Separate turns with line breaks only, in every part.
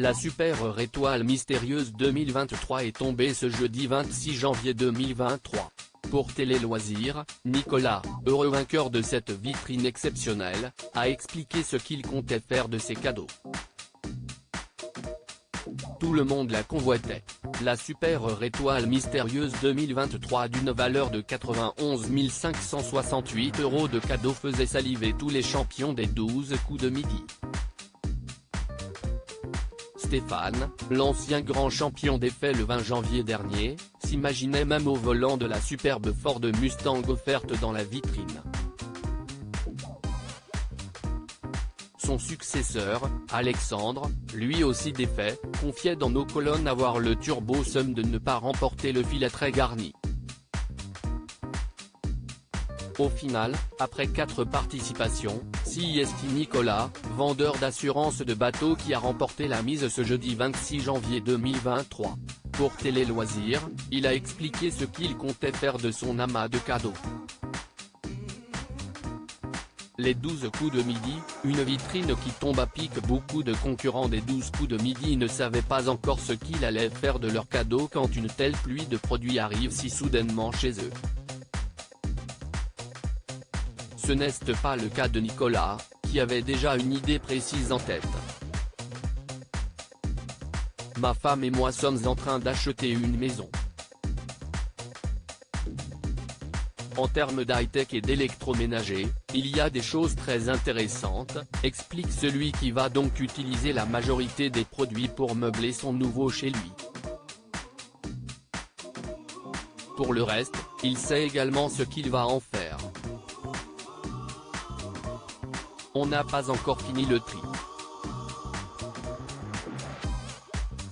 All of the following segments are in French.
La super étoile mystérieuse 2023 est tombée ce jeudi 26 janvier 2023. Pour Télé Loisirs, Nicolas, heureux vainqueur de cette vitrine exceptionnelle, a expliqué ce qu'il comptait faire de ses cadeaux. Tout le monde la convoitait. La super étoile mystérieuse 2023 d'une valeur de 91 568 € de cadeaux faisait saliver tous les champions des 12 coups de midi. Stéphane, l'ancien grand champion défait le 20 janvier dernier, s'imaginait même au volant de la superbe Ford Mustang offerte dans la vitrine. Son successeur, Alexandre, lui aussi défait, confiait dans nos colonnes avoir le turbo somme de ne pas remporter le filet très garni. Au final, après 4 participations, c'est Nicolas, vendeur d'assurance de bateau qui a remporté la mise ce jeudi 26 janvier 2023. Pour Télé Loisirs, il a expliqué ce qu'il comptait faire de son amas de cadeaux. Les 12 coups de midi, une vitrine qui tombe à pic. Beaucoup de concurrents des 12 coups de midi ne savaient pas encore ce qu'ils allaient faire de leurs cadeaux quand une telle pluie de produits arrive si soudainement chez eux. Ce n'est pas le cas de Nicolas, qui avait déjà une idée précise en tête. Ma femme et moi sommes en train d'acheter une maison. En termes d'high-tech et d'électroménager, il y a des choses très intéressantes, explique celui qui va donc utiliser la majorité des produits pour meubler son nouveau chez lui. Pour le reste, il sait également ce qu'il va en faire. On n'a pas encore fini le tri.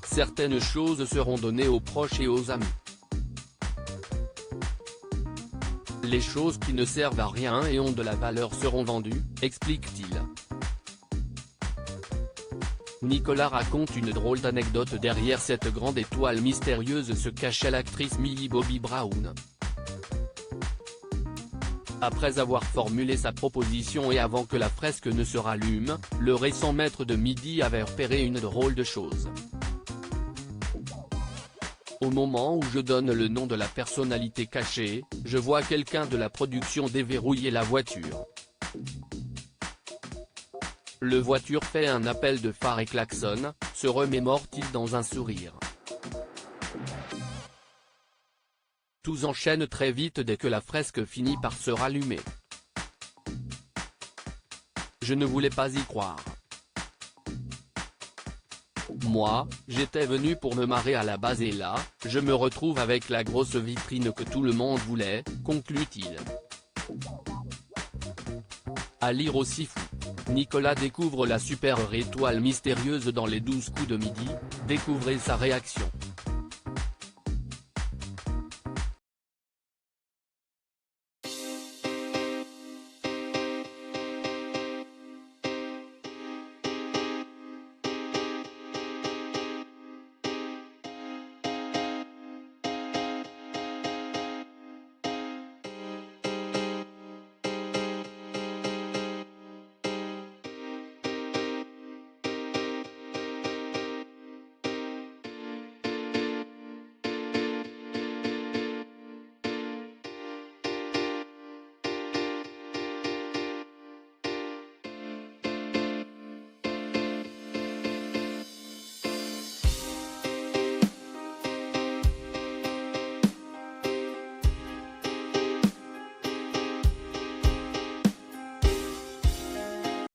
Certaines choses seront données aux proches et aux amis. Les choses qui ne servent à rien et ont de la valeur seront vendues, explique-t-il. Nicolas raconte une drôle d'anecdote. Derrière cette grande étoile mystérieuse se cachait l'actrice Millie Bobby Brown. Après avoir formulé sa proposition et avant que la fresque ne se rallume, le récent maître de midi avait repéré une drôle de chose. Au moment où je donne le nom de la personnalité cachée, je vois quelqu'un de la production déverrouiller la voiture. Le voiture fait un appel de phare et klaxonne, se remémore-t-il dans un sourire. Tout enchaîne très vite dès que la fresque finit par se rallumer. Je ne voulais pas y croire. Moi, j'étais venu pour me marrer à la base et là, je me retrouve avec la grosse vitrine que tout le monde voulait, conclut-il. À lire aussi fou. Nicolas découvre la super étoile mystérieuse dans les 12 coups de midi, découvrez sa réaction.